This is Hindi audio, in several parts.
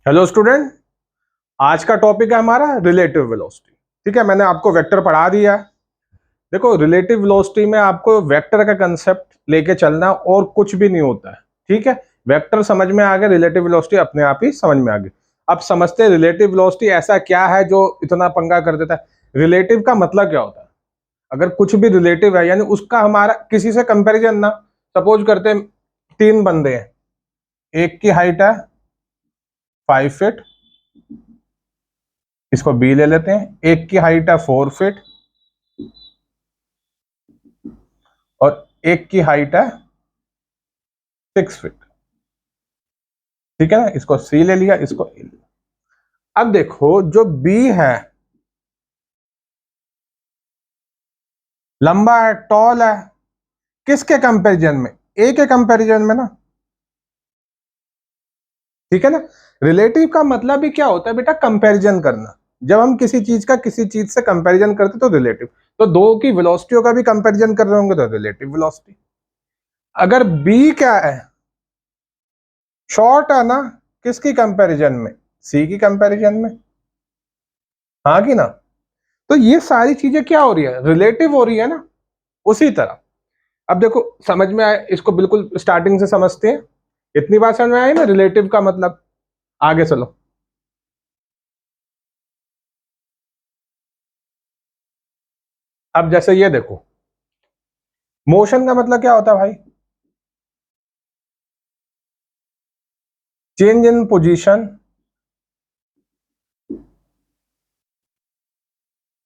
Hello student. आज का टॉपिक है हमारा रिलेटिव वेलोसिटी। ठीक है, मैंने आपको वेक्टर पढ़ा दिया है। देखो, रिलेटिव वेलोसिटी में आपको वेक्टर का कंसेप्ट लेके चलना और कुछ भी नहीं होता है। ठीक है, वेक्टर समझ में आ गया, रिलेटिव वेलोसिटी अपने आप ही समझ में आ गई। अब समझते हैं रिलेटिव वेलोसिटी ऐसा क्या है जो इतना पंगा कर देता है। रिलेटिव का मतलब क्या होता है? अगर कुछ भी रिलेटिव है यानी उसका हमारा किसी से कंपेरिजन ना। सपोज करते हैं तीन बंदे हैं, एक की हाइट है 5 फीट, इसको बी ले लेते हैं। एक की हाइट है 4 फीट और एक की हाइट है 6 फीट। ठीक है ना, इसको सी ले लिया, इसको ए ले लिया। अब देखो, जो बी है लंबा है, टॉल है, किसके कंपैरिजन में? ए के कंपैरिजन में ना। ठीक है ना। रिलेटिव का मतलब भी क्या होता है बेटा? कंपैरिजन करना। जब हम किसी चीज का किसी चीज से कंपैरिजन करते तो रिलेटिव। तो दो की वेलोसिटियों का भी कंपैरिजन कर रहे होंगे तो रिलेटिव वेलोसिटी। अगर बी क्या है, शॉर्ट है ना, किसकी कंपैरिजन में? सी की कंपैरिजन में। हाँ कि ना। तो ये सारी चीजें क्या हो रही है? रिलेटिव हो रही है ना। उसी तरह अब देखो, समझ में आए? इसको बिल्कुल स्टार्टिंग से समझते हैं। इतनी बात समझ में आई ना रिलेटिव का मतलब। आगे चलो। अब जैसे ये देखो, मोशन का मतलब क्या होता है भाई? Change in position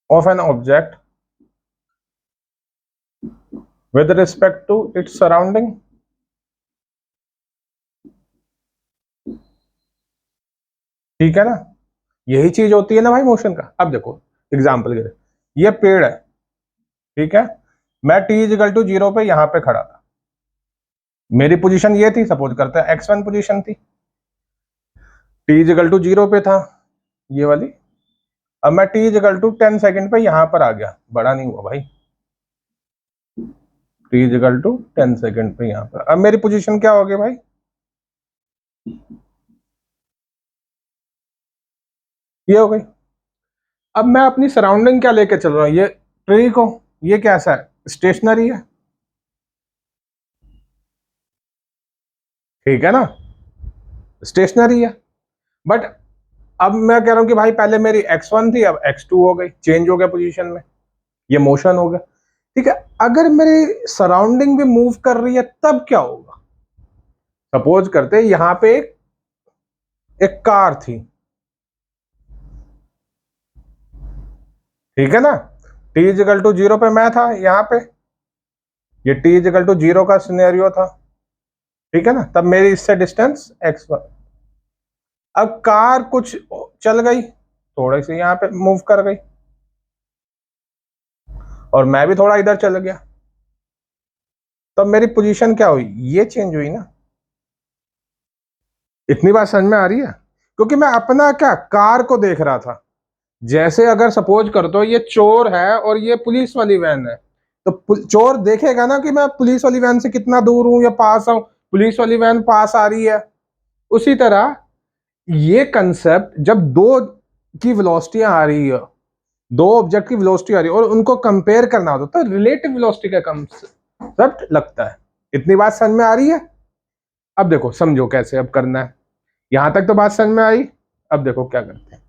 of an object with respect to its surrounding. ठीक है ना। यही चीज होती है ना भाई मोशन का। अब देखो एग्जाम्पल के लिए, ये पेड़ है। ठीक है, मैं टी इजिकल टू 0 पे यहां पे खड़ा था। मेरी पोजीशन ये थी, सपोज करते हैं x1 पोजीशन थी। टी इजिकल टू 0 पे था, ये वाली। अब मैं टी इजिकल टू 10 सेकेंड पे यहां पर आ गया, बड़ा नहीं हुआ भाई। टी इजिकल टू 10 सेकेंड पे यहां पर, अब मेरी पोजीशन क्या हो गई भाई? ये हो गई। अब मैं अपनी सराउंडिंग क्या लेके चल रहा हूँ? ये ट्री को, ये कैसा है? स्टेशनरी है। ठीक है ना, स्टेशनरी है। बट अब मैं कह रहा हूं कि भाई पहले मेरी x1 थी, अब x2 हो गई, चेंज हो गया पोजीशन में। ये मोशन हो गया। ठीक है, अगर मेरी सराउंडिंग भी मूव कर रही है तब क्या होगा? सपोज करते यहां पे एक कार थी। ठीक है ना, टी इजिकल टू 0 पे मैं था यहां पे, ये टी इजिकल टू 0 का सिनेरियो था। ठीक है ना, तब मेरी इससे डिस्टेंस x1। अब कार कुछ चल गई, थोड़ी सी यहां पे मूव कर गई, और मैं भी थोड़ा इधर चल गया, तब मेरी पोजीशन क्या हुई? ये चेंज हुई ना। इतनी बात समझ में आ रही है? क्योंकि मैं अपना क्या, कार को देख रहा था। जैसे अगर सपोज कर दो ये चोर है और ये पुलिस वाली वैन है, तो चोर देखेगा ना कि मैं पुलिस वाली वैन से कितना दूर हूं या पास हूं, पुलिस वाली वैन पास आ रही है। उसी तरह ये कंसेप्ट, जब दो की वेलोसिटियां आ रही है, दो ऑब्जेक्ट की वेलोसिटी आ रही है और उनको कंपेयर करना होता है, तो रिलेटिव वेलोसिटी का कंसेप्ट लगता है। इतनी बात समझ में आ रही है? अब देखो समझो कैसे अब करना है। यहां तक तो बात समझ में आई। अब देखो क्या करते हैं।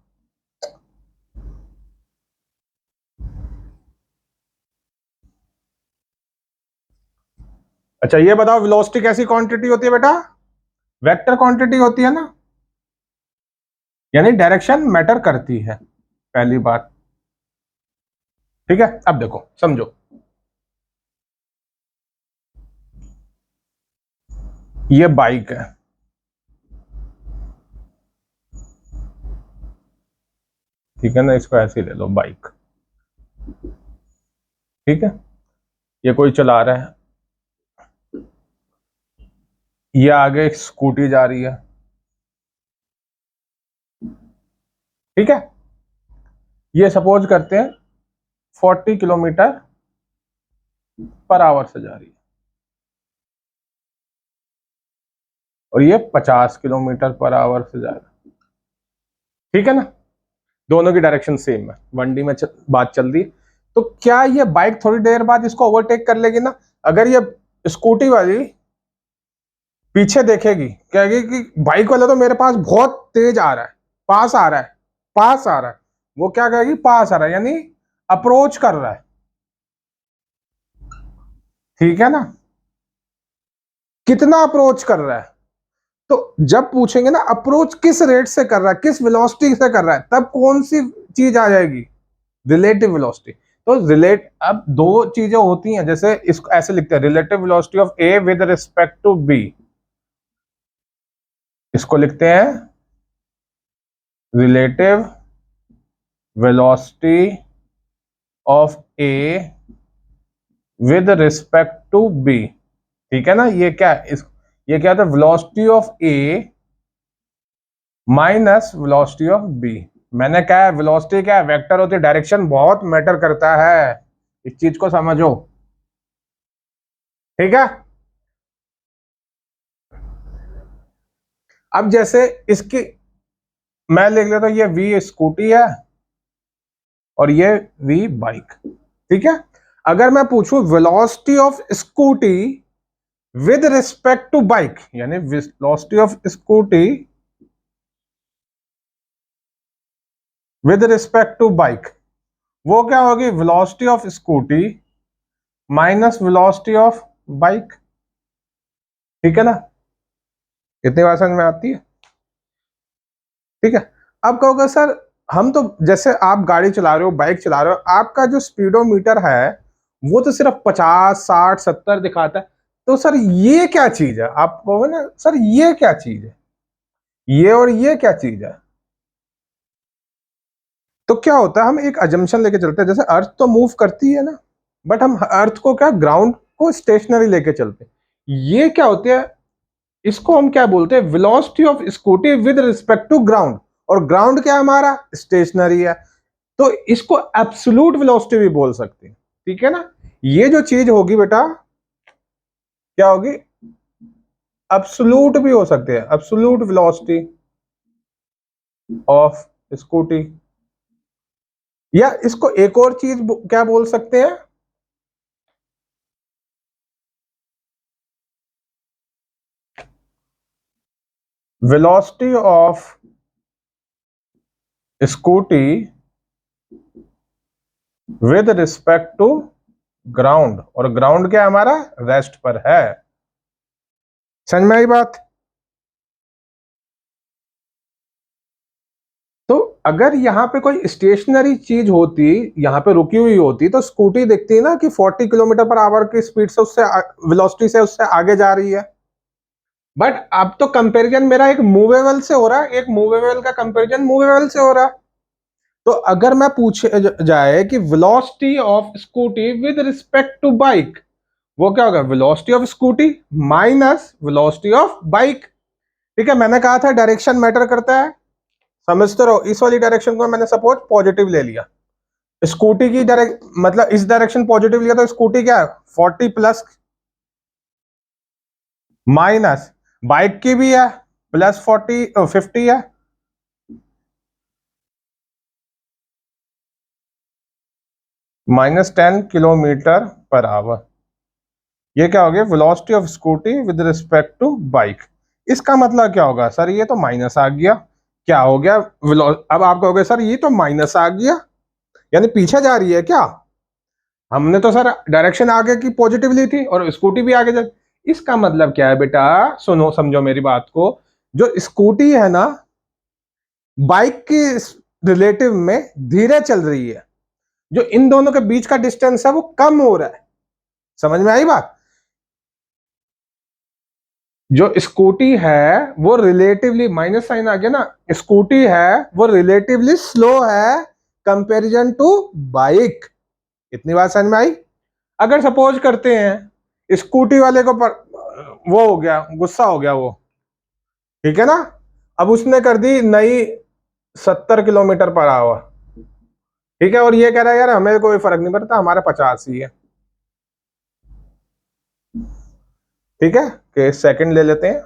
अच्छा ये बताओ, वेलोसिटी कैसी क्वांटिटी होती है बेटा? वेक्टर क्वांटिटी होती है ना, यानी डायरेक्शन मैटर करती है, पहली बात। ठीक है, अब देखो समझो, ये बाइक है। ठीक है ना, इसको ऐसे ही ले लो, बाइक। ठीक है, ये कोई चला रहा है, ये आगे एक स्कूटी जा रही है। ठीक है, ये सपोज करते हैं 40 किलोमीटर पर आवर से जा रही है, और ये 50 किलोमीटर पर आवर से जा रहा है। ठीक है ना, दोनों की डायरेक्शन सेम है, 1D में बात चल रही है। तो क्या ये बाइक थोड़ी देर बाद इसको ओवरटेक कर लेगी ना? अगर ये स्कूटी वाली पीछे देखेगी, कहेगी कि बाइक वाला तो मेरे पास बहुत तेज आ रहा है, पास आ रहा है, पास आ रहा है, वो क्या कहेगी, पास आ रहा है, यानी अप्रोच कर रहा है। ठीक है ना, कितना अप्रोच कर रहा है? तो जब पूछेंगे ना अप्रोच किस रेट से कर रहा है, किस वेलोसिटी से कर रहा है, तब कौन सी चीज आ जाएगी, रिलेटिव वेलोसिटी। तो रिलेट, अब दो चीजें होती हैं, जैसे इसको ऐसे लिखते हैं, relative velocity of A with respect to B, इसको लिखते हैं relative velocity of A with respect to B. ठीक है ना, ये क्या इस, ये क्या था, velocity of A minus velocity of B. मैंने क्या है, वेलोसिटी क्या है, वेक्टर होती है, डायरेक्शन बहुत मैटर करता है, इस चीज को समझो। ठीक है, अब जैसे इसकी मैं लिख लेता हूं, ये वी स्कूटी है और ये वी बाइक। ठीक है, अगर मैं पूछूं velocity of scooty with respect to bike, यानी velocity of scooty with respect to bike, वो क्या होगी, velocity of scooty minus velocity of bike. ठीक है ना, इतनी बात समझ में आती है? ठीक है, अब कहोगे सर हम तो, जैसे आप गाड़ी चला रहे हो, बाइक चला रहे हो, आपका जो स्पीडोमीटर है वो तो सिर्फ 50 60 70 दिखाता है, तो सर ये क्या चीज है? आप कहोगे ना सर ये क्या चीज है, ये और ये क्या चीज है? तो क्या होता है, हम एक अजम्पशन लेके चलते हैं, जैसे अर्थ तो मूव करती है ना, बट हम अर्थ को क्या, ग्राउंड को स्टेशनरी लेके चलते हैं। ये क्या होते हैं, इसको हम क्या बोलते हैं, velocity of scooty with respect to ground, और ग्राउंड क्या है हमारा, स्टेशनरी है, तो इसको एब्सोल्यूट वेलोसिटी भी बोल सकते हैं। ठीक है ना, ये जो चीज होगी बेटा क्या होगी, एब्सोल्यूट भी हो सकते हैं, एब्सोल्यूट वेलोसिटी ऑफ स्कूटी, या इसको एक और चीज क्या बोल सकते हैं, velocity of scooty with respect to ground, और ग्राउंड क्या हमारा, रेस्ट पर है। समझ में आई बात? तो अगर यहाँ पे कोई स्टेशनरी चीज होती, यहाँ पे रुकी हुई होती, तो स्कूटी दिखती है ना कि 40 किलोमीटर पर आवर की स्पीड से, उससे वेलोसिटी से उससे आगे जा रही है। बट अब तो कंपैरिजन मेरा एक मूवेबल से हो रहा है, एक मूवेबल का कंपैरिजन मूवेबल से हो रहा है। तो अगर मैं पूछे जाए कि velocity of scooty with respect to bike, वो क्या होगा, velocity of scooty minus velocity of bike. ठीक है, मैंने कहा था डायरेक्शन मैटर करता है, समझते रहो। इस वाली डायरेक्शन को मैंने सपोज पॉजिटिव ले लिया, स्कूटी की डायरेक्ट मतलब इस डायरेक्शन पॉजिटिव लिया, तो स्कूटी क्या है, 40 प्लस, माइनस बाइक की भी है प्लस 50 है, -10 km/h। ये क्या हो गया, velocity of scooty with respect to bike. इसका मतलब क्या होगा सर, ये तो माइनस आ गया, क्या हो गया, अब आप कहोगे सर ये तो माइनस आ गया, यानी पीछे जा रही है क्या? हमने तो सर डायरेक्शन आगे की पॉजिटिव ली थी और स्कूटी भी आगे जा, इसका मतलब क्या है बेटा, सुनो समझो मेरी बात को, जो स्कूटी है ना, बाइक के रिलेटिव में धीरे चल रही है, जो इन दोनों के बीच का डिस्टेंस है वो कम हो रहा है। समझ में आई बात? जो स्कूटी है वो रिलेटिवली, माइनस साइन आ गया ना, स्कूटी है वो रिलेटिवली स्लो है कंपैरिजन टू बाइक। इतनी बात समझ में आई? अगर सपोज करते हैं स्कूटी वाले को वो हो गया, गुस्सा हो गया वो, ठीक है ना, अब उसने कर दी नई 70 km/h, ठीक है, और ये कह रहा है यार हमें कोई फर्क नहीं पड़ता, हमारा 50 ही है। ठीक है, कि सेकंड ले लेते हैं,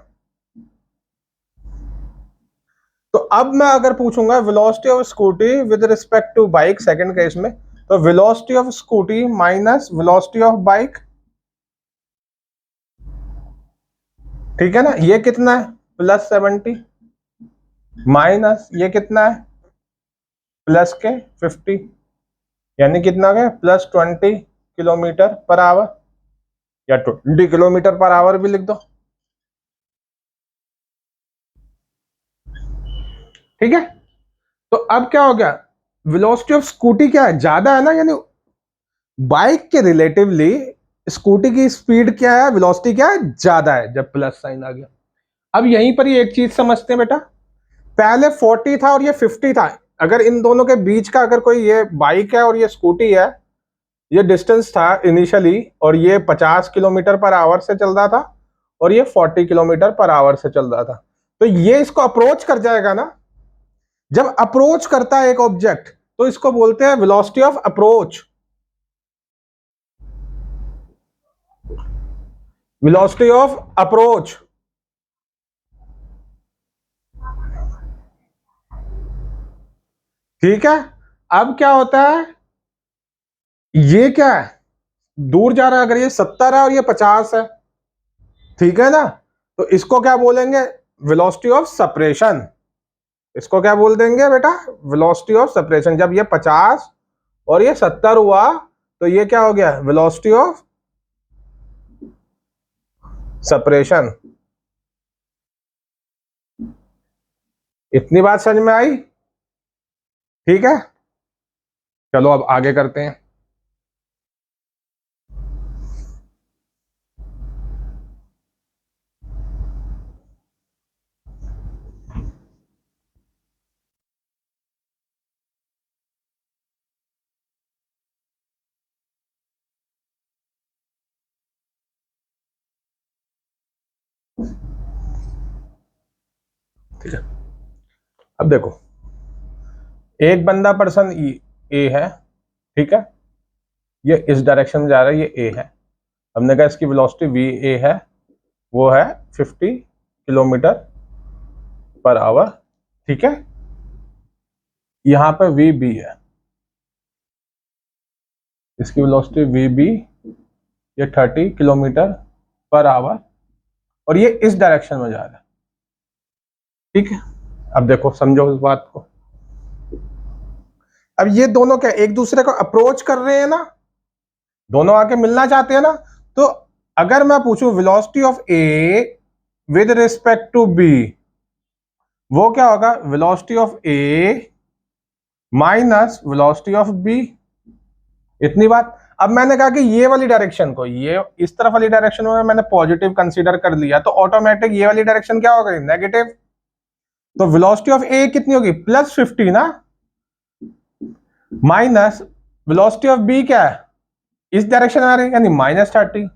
तो अब मैं अगर पूछूंगा velocity of scooty with respect to bike second case में, तो velocity of scooty minus velocity of bike, ठीक है ना, ये कितना है +70 माइनस ये कितना है प्लस के 50, यानी कितना गया +20 किलोमीटर पर आवर, या 20 किलोमीटर पर आवर भी लिख दो, ठीक है। तो अब क्या हो गया, वेलोसिटी ऑफ स्कूटी क्या है, ज्यादा है ना, यानी बाइक के रिलेटिवली स्कूटी की स्पीड क्या है, वेलोसिटी क्या है, ज्यादा है, जब प्लस साइन आ गया। अब यहीं पर ही एक चीज समझते हैं बेटा, पहले 40 था और ये 50 था, अगर इन दोनों के बीच का अगर कोई ये बाइक है और ये स्कूटी है, ये डिस्टेंस था इनिशियली, और ये 50 किलोमीटर पर आवर से चल रहा था और ये 40 किलोमीटर पर आवर से चल रहा था, तो ये इसको अप्रोच कर जाएगा ना। जब अप्रोच करता है एक ऑब्जेक्ट तो इसको बोलते हैं velocity of approach, velocity of approach, ठीक है। अब क्या होता है, ये क्या है, दूर जा रहा है, अगर ये 70 है और ये 50 है, ठीक है ना, तो इसको क्या बोलेंगे, वेलोसिटी ऑफ सेपरेशन, इसको क्या बोल देंगे बेटा, वेलोसिटी ऑफ सेपरेशन। जब ये 50 और ये 70 हुआ तो ये क्या हो गया, वेलोसिटी ऑफ सेपरेशन। इतनी बात समझ में आई, ठीक है। चलो अब आगे करते हैं। ठीक है, अब देखो, एक बंदा पर्सन ए है, ठीक है, ये इस डायरेक्शन में जा रहा है, ये ए है, हमने कहा इसकी वेलोसिटी वी ए है, वो है 50 किलोमीटर पर आवर, ठीक है। यहां पे वी बी है, इसकी वेलोसिटी वी बी, ये 30 किलोमीटर पर आवर, और ये इस डायरेक्शन में जा रहा है, ठीक है। अब देखो समझो इस बात को, अब ये दोनों क्या एक दूसरे को अप्रोच कर रहे हैं ना, दोनों आके मिलना चाहते हैं ना, तो अगर मैं पूछूं velocity of A with respect to B, वो क्या होगा, velocity of A minus velocity of B, इतनी बात। अब मैंने कहा कि ये वाली डायरेक्शन को, ये इस तरफ वाली डायरेक्शन में मैंने पॉजिटिव कंसीडर कर लिया, तो ऑटोमेटिक ये वाली डायरेक्शन क्या हो गई, नेगेटिव, तो वेलोसिटी ऑफ ए कितनी होगी +50 ना, माइनस वेलोसिटी ऑफ बी क्या है, इस डायरेक्शन में आ रही है, यानी -30,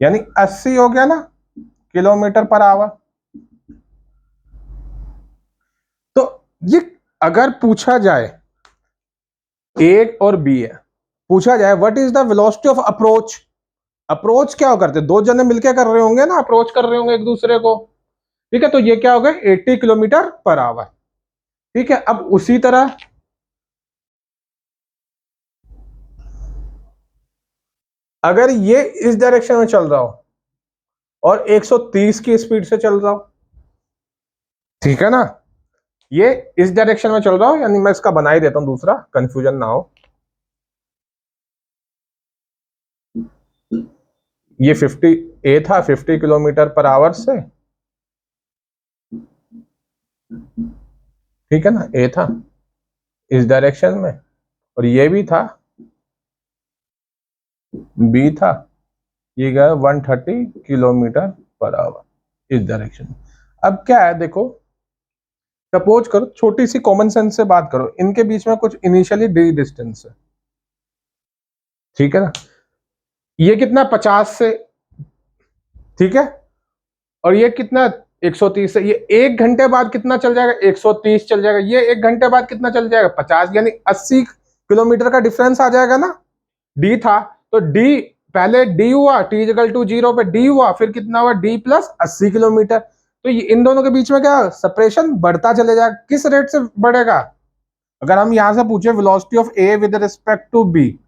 यानी 80 हो गया ना किलोमीटर पर आवर। तो ये अगर पूछा जाए, ए और बी है, पूछा जाए what is the velocity of approach, approach क्या करते, दो जने मिलके कर रहे होंगे ना, अप्रोच कर रहे होंगे एक दूसरे को, ठीक है, तो ये क्या हो गया 80 किलोमीटर पर आवर, ठीक है। अब उसी तरह अगर ये इस डायरेक्शन में चल रहा हो और 130 की स्पीड से चल रहा हो, ठीक है ना, ये इस डायरेक्शन में चल रहा हो, यानी मैं इसका बना ही देता हूं दूसरा, कंफ्यूजन ना हो, ये 50 ए था 50 किलोमीटर पर आवर से, ठीक है ना, ए था इस डायरेक्शन में, और ये भी था बी था, ये गया 130 किलोमीटर पर आवर इस डायरेक्शन में। अब क्या है देखो, सपोज करो, छोटी सी कॉमन सेंस से बात करो, इनके बीच में कुछ इनिशियली डी डिस्टेंस है, ठीक है ना, ये कितना 50 से, ठीक है, और ये कितना 130 से, ये 1 घंटे बाद कितना चल जाएगा 130 चल जाएगा, ये 1 घंटे बाद कितना चल जाएगा 50, यानी 80 किलोमीटर का डिफरेंस आ जाएगा ना। डी था तो डी, पहले डी हुआ, t = 0 पे डी हुआ, फिर कितना हुआ d + 80 किलोमीटर, तो इन दोनों के बीच में क्या सेपरेशन बढ़ता चले जाएगा। किस रेट से बढ़ेगा? अगर हम यहां से पूछे velocity of A with respect to B,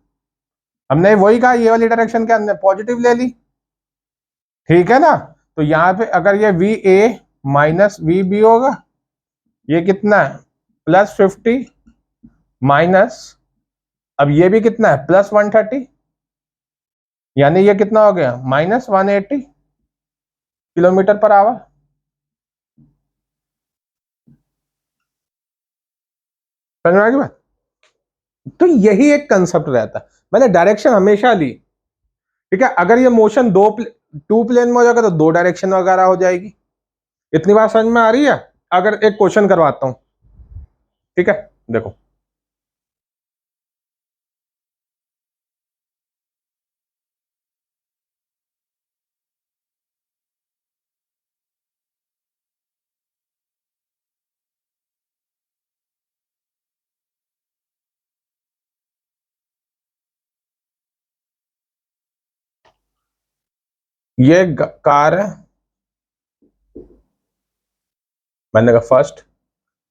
हमने वही कहा ये वाली डायरेक्शन के अंदर पॉजिटिव ले ली, ठीक है ना। तो यहाँ पे अगर ये V A minus V B होगा, ये कितना है +50 माइनस, अब ये भी कितना है +130, यानी ये कितना हो गया -180 किलोमीटर पर आवर। समझ में आ गई बात? तो यही एक कंसेप्ट रहता है, मैंने डायरेक्शन हमेशा ली, ठीक है। अगर ये मोशन टू प्लेन में हो जाएगा तो दो डायरेक्शन वगैरह हो जाएगी। इतनी बात समझ में आ रही है? अगर एक क्वेश्चन करवाता हूं, ठीक है, देखो ये कार है, मैंने कहा फर्स्ट,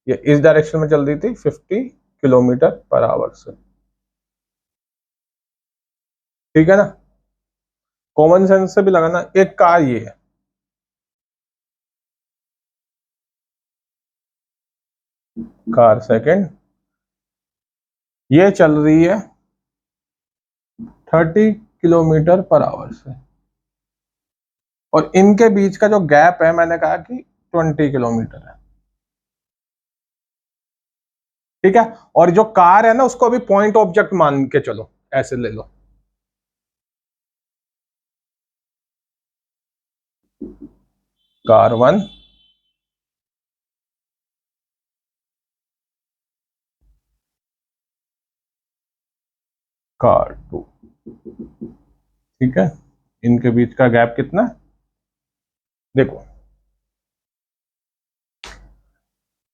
ये इस डायरेक्शन में चल रही थी 50 किलोमीटर पर आवर से, ठीक है ना। कॉमन सेंस से भी लगाना, एक कार ये है, कार सेकंड, ये चल रही है 30 किलोमीटर पर आवर से, और इनके बीच का जो गैप है मैंने कहा कि 20 किलोमीटर है, ठीक है। और जो कार है ना उसको अभी पॉइंट ऑब्जेक्ट मान के चलो, ऐसे ले लो, कार 1, कार 2, ठीक है। इनके बीच का गैप कितना है? देखो,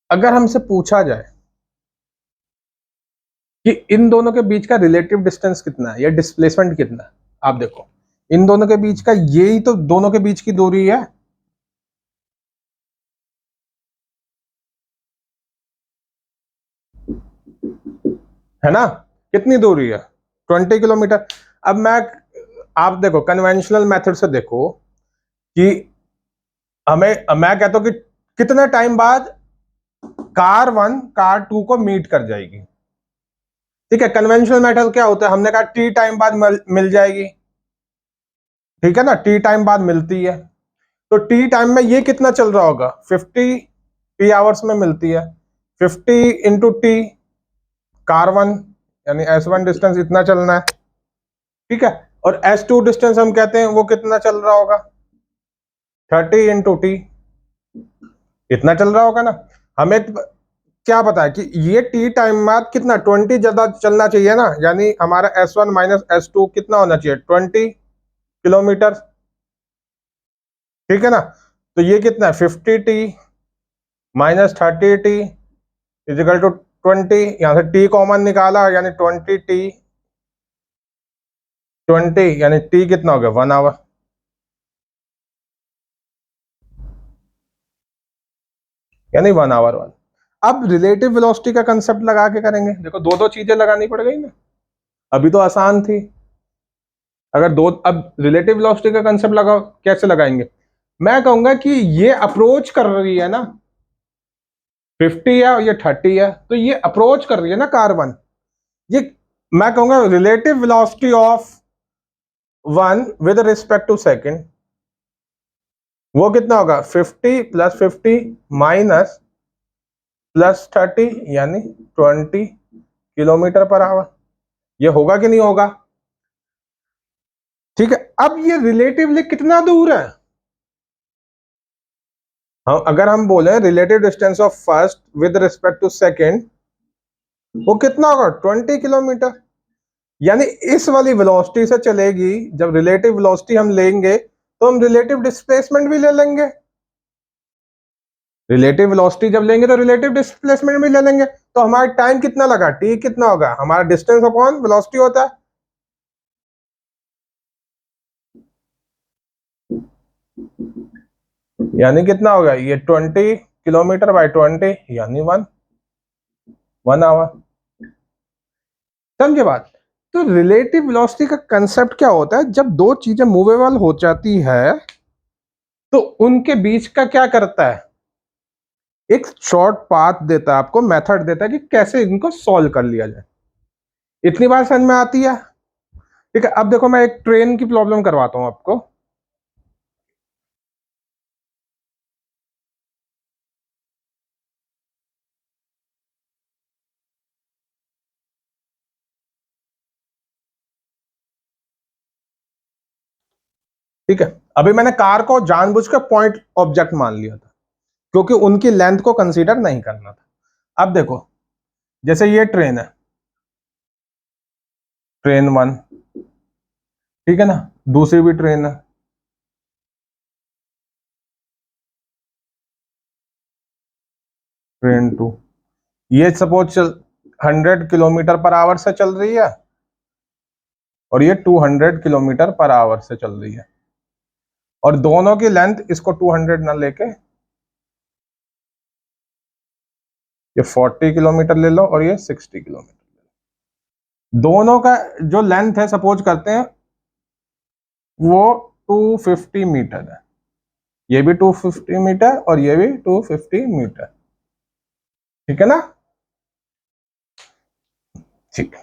अगर हमसे पूछा जाए कि इन दोनों के बीच का रिलेटिव डिस्टेंस कितना है या डिस्प्लेसमेंट कितना है, आप देखो इन दोनों के बीच का, यही तो दोनों के बीच की दूरी है, है ना। कितनी दूरी है? 20 किलोमीटर। अब आप देखो कन्वेंशनल मेथड से देखो कि मैं कहता हूं कि कितने टाइम बाद कार 1 कार 2 को मीट कर जाएगी, ठीक है। कन्वेंशनल मेथड क्या होता है, हमने कहा टी टाइम बाद मिल जाएगी, ठीक है ना, टी टाइम बाद मिलती है। तो टी टाइम में ये कितना चल रहा होगा, 50 टी आवर्स में मिलती है, 50 इंटू टी, कार 1 यानी S1 डिस्टेंस इतना चलना है, ठीक है। और S2 डिस्टेंस हम कहते हैं वो कितना चल रहा होगा, 30 इंटू टी, इतना चल रहा होगा ना। हमें क्या पता है कि ये टी टाइम बाद कितना 20 ज्यादा चलना चाहिए ना, यानी हमारा S1 माइनस S2 कितना होना चाहिए 20 किलोमीटर, ठीक है ना। तो ये कितना है 50 T minus 30 T equal to 20, यहां से टी कॉमन निकाला यानी 20 टी, 20 यानी टी कितना हो गया 1 आवर। यानी 1 आवर 1। अब रिलेटिव वेलोसिटी का कंसेप्ट लगा के करेंगे, देखो दो दो चीजें लगानी पड़ गई ना, अभी तो आसान थी। अगर दो, अब रिलेटिव वेलोसिटी का कंसेप्ट लगाओ, कैसे लगाएंगे? मैं कहूंगा कि ये अप्रोच कर रही है ना 50 है और ये 30 है, तो ये अप्रोच कर रही है ना कार 1, ये मैं कहूंगा relative velocity of 1 with respect to second, वो कितना होगा 50 प्लस 50 माइनस +30 यानी 20 किलोमीटर पर आवर। ये होगा कि नहीं होगा? ठीक है। अब ये रिलेटिवली कितना दूर है? अगर हम बोले relative distance of first with respect to second, वो कितना होगा 20 किलोमीटर, यानी इस वाली वेलोसिटी से चलेगी। जब रिलेटिव वेलोसिटी हम लेंगे तो हम रिलेटिव डिस्प्लेसमेंट भी ले लेंगे, रिलेटिव वेलोसिटी जब लेंगे तो रिलेटिव डिस्प्लेसमेंट भी ले लेंगे। तो हमारा टाइम कितना लगा, टी कितना होगा, हमारा डिस्टेंस अपॉन वेलोसिटी होता है। यानी कितना हो गया ये 20 किलोमीटर बाय 20 यानी 1 आवर। समझे बात। तो रिलेटिव वेलोसिटी का कंसेप्ट क्या होता है, जब दो चीजें मूवेबल हो जाती है तो उनके बीच का क्या करता है, एक शॉर्ट पाथ देता है आपको, मेथड देता है कि कैसे इनको सॉल्व कर लिया जाए। इतनी बार समझ में आती है। ठीक है, अब देखो मैं एक ट्रेन की प्रॉब्लम करवाता हूं आपको। ठीक है, अभी मैंने कार को जानबूझ कर पॉइंट ऑब्जेक्ट मान लिया था क्योंकि उनकी लेंथ को कंसीडर नहीं करना था। अब देखो, जैसे ये ट्रेन है, ट्रेन 1, ठीक है ना, दूसरी भी ट्रेन है, ट्रेन 2। ये सपोज चल 100 किलोमीटर पर आवर से चल रही है और ये 200 किलोमीटर पर आवर से चल रही है, और दोनों की लेंथ, इसको 200 ना लेके ये 40 किलोमीटर ले लो और ये 60 किलोमीटर। दोनों का जो लेंथ है सपोज करते हैं वो 250 मीटर है, ये भी 250 मीटर और ये भी 250 मीटर। ठीक है ना। ठीक।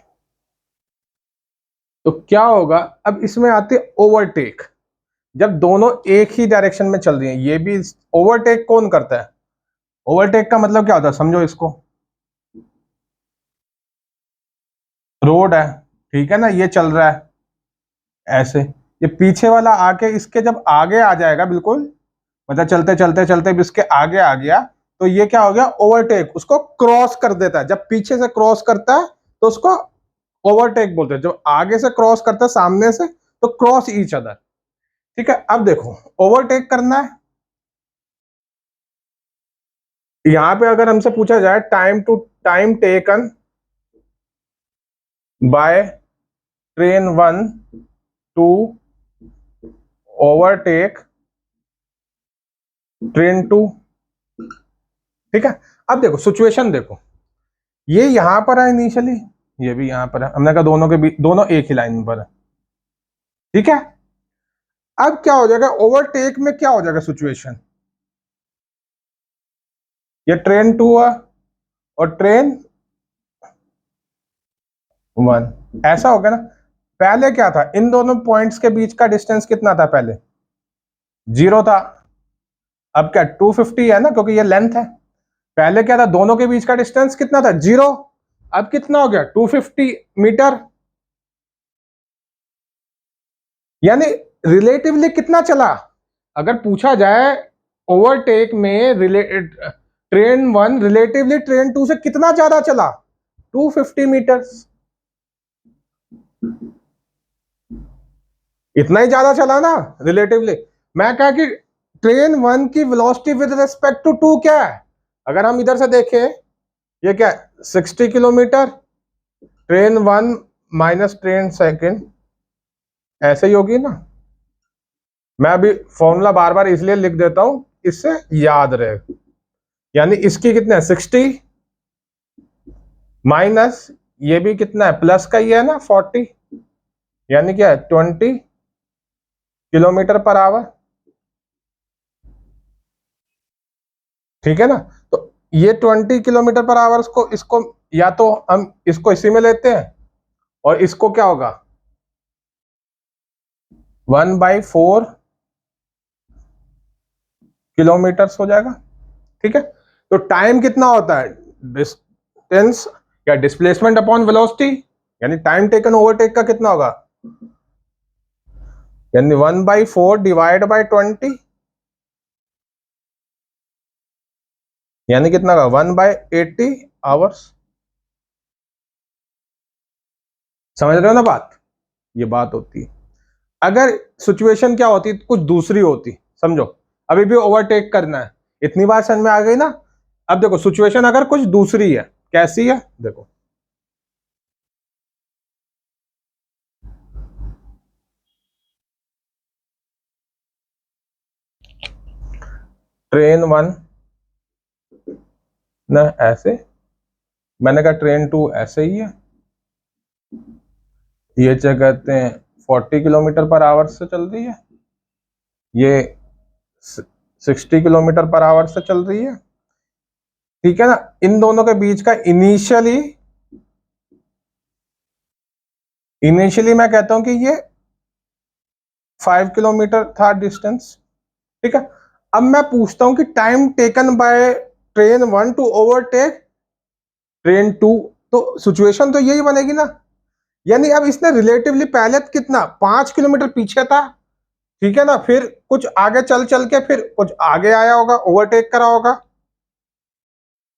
तो क्या होगा, अब इसमें आती है ओवरटेक। जब दोनों एक ही डायरेक्शन में चल रही हैं, ये भी, ओवरटेक कौन करता है, ओवरटेक का मतलब क्या होता है समझो इसको। रोड है, ठीक है ना, ये चल रहा है ऐसे, ये पीछे वाला आके इसके जब आगे आ जाएगा बिल्कुल, मतलब चलते चलते चलते भी इसके आगे आ गया, तो ये क्या हो गया, ओवरटेक, उसको क्रॉस कर देता है। जब पीछे से क्रॉस करता है तो उसको ओवरटेक बोलते हैं, जब आगे से क्रॉस करता है सामने से तो क्रॉस ईच अदर। ठीक है, अब देखो ओवरटेक करना है, यहां पे अगर हमसे पूछा जाए time taken by train 1 to overtake train 2। ठीक है, अब देखो सिचुएशन देखो, ये यहां पर है इनिशियली, ये भी यहां पर है, हमने कहा दोनों के बीच, दोनों एक ही लाइन पर है। ठीक है, अब क्या हो जाएगा, ओवरटेक में क्या हो जाएगा सिचुएशन, ये ट्रेन 2 है और ट्रेन 1, ऐसा हो गया ना। पहले क्या था, इन दोनों पॉइंट्स के बीच का डिस्टेंस कितना था, पहले 0 था, अब क्या 250 है ना, क्योंकि ये लेंथ है। पहले क्या था, दोनों के बीच का डिस्टेंस कितना था, 0, अब कितना हो गया 250 मीटर, यानी रिलेटिवली कितना चला। अगर पूछा जाए ओवरटेक में ट्रेन 1 रिलेटिवली ट्रेन 2 से कितना ज्यादा चला, 250 मीटर, इतना ही ज्यादा चला ना रिलेटिवली। मैं कहा कि ट्रेन 1 की वेलोसिटी विद रिस्पेक्ट टू 2 क्या है, अगर हम इधर से देखें, ये क्या है 60 kilometre, train 1 minus train second, ऐसे ही होगी ना। मैं अभी फॉर्मूला बार बार इसलिए लिख देता हूं, इससे याद रहे। यानी इसकी कितना है 60 माइनस, ये भी कितना है प्लस का ही है ना 40, यानी क्या है 20 किलोमीटर पर आवर। ठीक है ना, तो ये 20 किलोमीटर पर आवर को, इसको या तो हम इसको इसी में लेते हैं और इसको क्या होगा 1/4 किलोमीटर हो जाएगा। ठीक है, तो टाइम कितना होता है, डिस्टेंस या डिस्प्लेसमेंट अपॉन वेलोसिटी, यानी टाइम टेकन ओवरटेक का कितना होगा, यानी 1/4 डिवाइड बाई 20, यानी कितना होगा 1/80 आवर्स। समझ रहे हो ना बात, ये बात होती है। अगर सिचुएशन क्या होती, कुछ दूसरी होती, समझो अभी भी ओवरटेक करना है, इतनी बार समझ में आ गई ना। अब देखो सिचुएशन अगर कुछ दूसरी है, कैसी है देखो, ट्रेन 1 ना ऐसे, मैंने कहा ट्रेन 2 ऐसे ही है, ये क्या कहते हैं 40 किलोमीटर पर आवर से चल रही है, ये 60 किलोमीटर पर आवर से चल रही है। ठीक है ना, इन दोनों के बीच का इनिशियली मैं कहता हूं कि ये 5 किलोमीटर था डिस्टेंस। ठीक है, अब मैं पूछता हूं कि time taken by train 1 to overtake train 2, तो सिचुएशन तो यही बनेगी ना। यानी अब इसने रिलेटिवली पहले कितना 5 किलोमीटर पीछे था, ठीक है ना, फिर कुछ आगे चल चल के फिर कुछ आगे आया होगा, ओवरटेक करा होगा।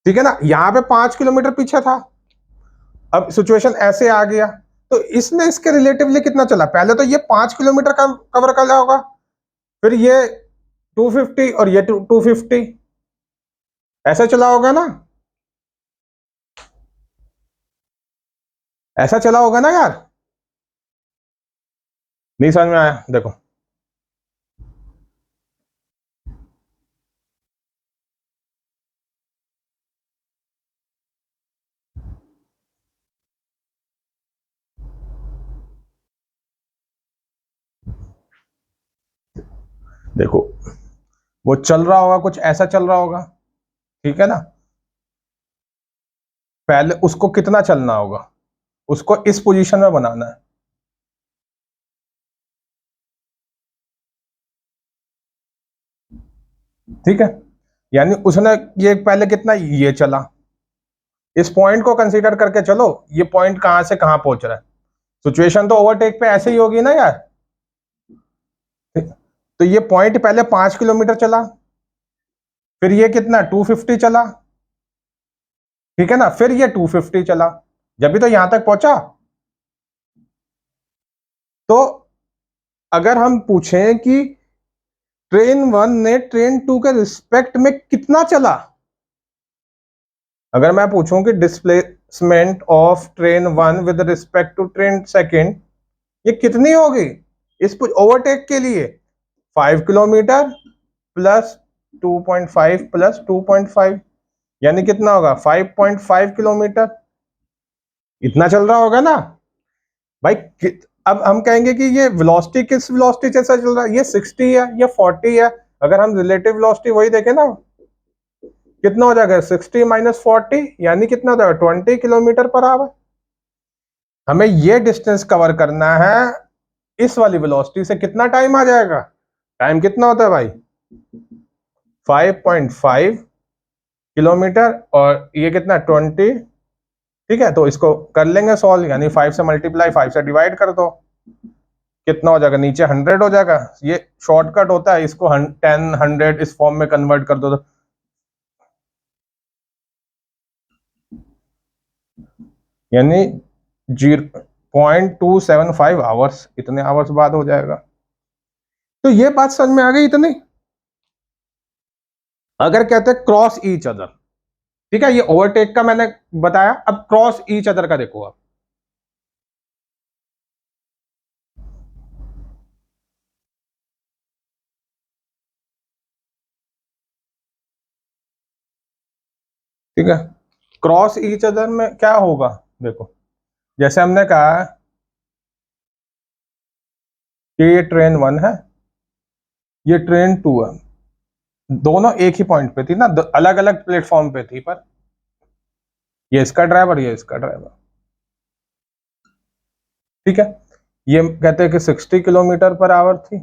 ठीक है ना, यहां पे 5 किलोमीटर पीछे था, अब सिचुएशन ऐसे आ गया, तो इसने इसके रिलेटिवली कितना चला, पहले तो ये 5 किलोमीटर कवर कर लिया होगा, फिर ये 250 और ये 250 ऐसा चला होगा ना, ऐसा चला होगा ना यार। नहीं समझ में आया, देखो देखो वो चल रहा होगा, कुछ ऐसा चल रहा होगा, ठीक है ना। पहले उसको कितना चलना होगा, उसको इस पोजीशन में बनाना है, ठीक है। यानी उसने ये पहले कितना ये चला, इस पॉइंट को कंसीडर करके चलो, ये पॉइंट कहां से कहां पहुंच रहा है, सिचुएशन तो ओवरटेक पे ऐसे ही होगी ना यार। तो ये पॉइंट पहले 5 किलोमीटर चला, फिर ये कितना 250 चला, ठीक है ना, फिर ये 250 चला, जब भी तो यहां तक पहुंचा। तो अगर हम पूछें कि ट्रेन 1 ने ट्रेन 2 के रिस्पेक्ट में कितना चला, अगर मैं पूछूं कि displacement of train 1 with respect to train second ये कितनी होगी इस ओवरटेक के लिए, 5 किलोमीटर प्लस 2.5 प्लस 2.5, यानी कितना होगा 5.5 किलोमीटर, इतना चल रहा होगा ना भाई। अब हम कहेंगे कि ये वेलोसिटी किस वेलोसिटी से चल रहा है, ये 60 है या 40 है, अगर हम रिलेटिव वेलोसिटी वही देखें ना, कितना हो जाएगा 60 माइनस 40, यानी कितना हो जाएगा 20 किलोमीटर पर आवर। हमें ये डिस्टेंस कवर करना है, इस वाली वेलोसिटी से कितना टाइम आ जाएगा, टाइम कितना होता है भाई 5.5 किलोमीटर, और ये कितना 20, ठीक है। तो इसको कर लेंगे सॉल्व, यानी 5 से मल्टीप्लाई 5 से डिवाइड कर दो, कितना हो जाएगा नीचे 100 हो जाएगा, ये शॉर्टकट होता है, इसको 10 100 इस फॉर्म में कन्वर्ट कर दो तो यानी 0.275 आवर्स, इतने आवर्स बाद हो जाएगा। तो ये बात समझ में आ गई इतनी। अगर कहते हैं क्रॉस ईच अदर, ठीक है, ये ओवरटेक का मैंने बताया, अब क्रॉस ईच अदर का देखो आप। ठीक है, क्रॉस ईच अदर में क्या होगा, देखो जैसे हमने कहा कि ये ट्रेन 1 है, ये ट्रेन 2 है, दोनों एक ही पॉइंट पे थी ना, अलग अलग प्लेटफॉर्म पे थी, पर ये इसका ड्राइवर, ये इसका ड्राइवर, ठीक है। ये कहते हैं कि 60 किलोमीटर पर आवर थी,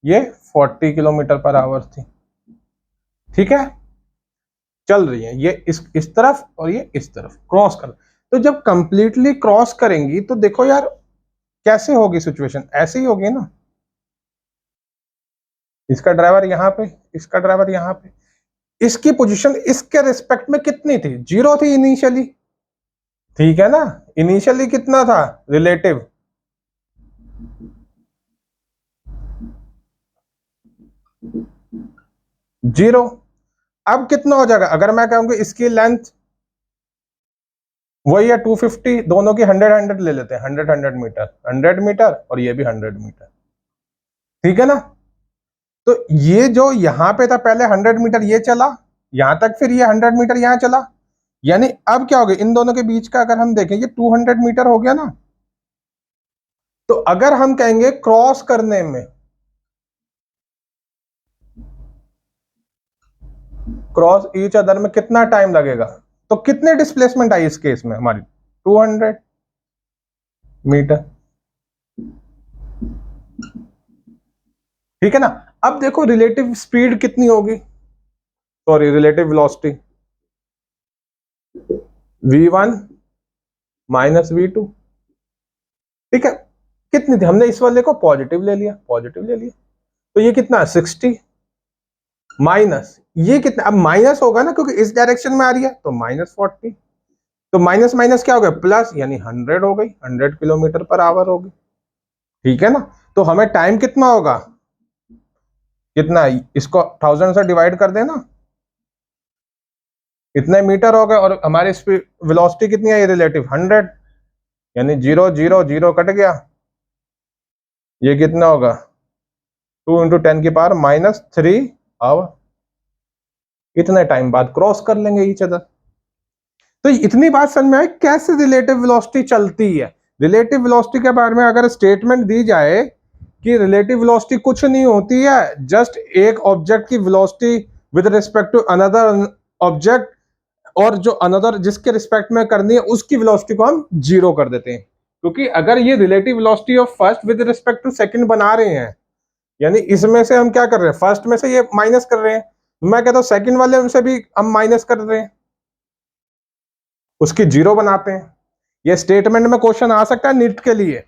ये 40 किलोमीटर पर आवर थी, ठीक है, चल रही है ये इस तरफ और ये इस तरफ क्रॉस कर। तो जब कंप्लीटली क्रॉस करेंगी तो देखो यार कैसे होगी सिचुएशन, ऐसे ही होगी ना, इसका ड्राइवर यहाँ पे, इसका ड्राइवर यहाँ पे, इसकी पोजीशन इसके रिस्पेक्ट में कितनी थी, 0 थी इनिशियली, ठीक है ना, इनिशियली कितना था रिलेटिव, 0। अब कितना हो जाएगा, अगर मैं कहूंगी इसकी लेंथ वही है 250, दोनों की 100 100 ले लेते हैं, 100 100 मीटर, 100 मीटर और ये भी 100 मीटर, ठीक है ना। तो ये जो यहां पे था पहले 100 मीटर ये चला यहां तक, फिर ये 100 मीटर यहां चला, यानी अब क्या हो गया इन दोनों के बीच का अगर हम देखें ये 200 मीटर हो गया ना। तो अगर हम कहेंगे क्रॉस करने में, क्रॉस ईच अदर में कितना टाइम लगेगा, तो कितने डिस्प्लेसमेंट आई इस केस में हमारी 200 मीटर। ठीक है ना। अब देखो रिलेटिव स्पीड कितनी होगी, sorry relative velocity, v1 minus v2। ठीक है, कितनी थी, हमने इस वाले को पॉजिटिव ले लिया, पॉजिटिव ले लिया, तो ये कितना 60 माइनस ये कितना, अब माइनस होगा ना क्योंकि इस डायरेक्शन में आ रही है, तो माइनस 40, तो माइनस माइनस क्या हो गया प्लस, यानी 100 हो गई, 100 किलोमीटर पर आवर होगी। ठीक है ना। तो हमें टाइम कितना होगा, कितना, इसको 1000 से डिवाइड कर देना, इतने मीटर हो गए, और हमारी स्पीड वेलोसिटी कितनी है, ये रिलेटिव 100, यानी 0 0 0 कट गया, ये कितना होगा 2 इंटू 10 की पावर -3 आवर। इतने टाइम बाद क्रॉस कर लेंगे ईच अदर। तो इतनी बात समझ में आई कैसे रिलेटिव वेलोसिटी चलती है। रिलेटिव वेलोसिटी के बारे में अगर स्टेटमेंट दी जाए कि रिलेटिव वेलोसिटी कुछ नहीं होती है, जस्ट एक ऑब्जेक्ट की velocity with respect to another object, और जो अनदर जिसके रिस्पेक्ट में करनी है उसकी वेलोसिटी को हम जीरो कर देते हैं। क्योंकि अगर ये relative velocity of first with respect to second बना रहे हैं, यानी इसमें से हम क्या कर रहे हैं, फर्स्ट में से ये माइनस कर रहे हैं, मैं कहता हूं सेकंड वाले में से भी हम माइनस कर रहे हैं, उसकी जीरो बनाते हैं। ये स्टेटमेंट में क्वेश्चन आ सकता है नीट के लिए।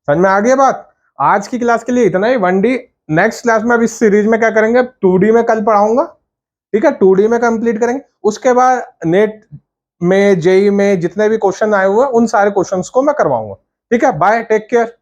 समझ में आ गई बात। आज की क्लास के लिए इतना ही, 1D। नेक्स्ट क्लास में अब इस सीरीज में क्या करेंगे, 2D में कल पढ़ाऊंगा। ठीक है, 2D में कंप्लीट करेंगे, उसके बाद नेट में जेई में जितने भी क्वेश्चन आए हुए हैं उन सारे क्वेश्चंस को मैं करवाऊंगा। ठीक है, बाय, टेक केयर।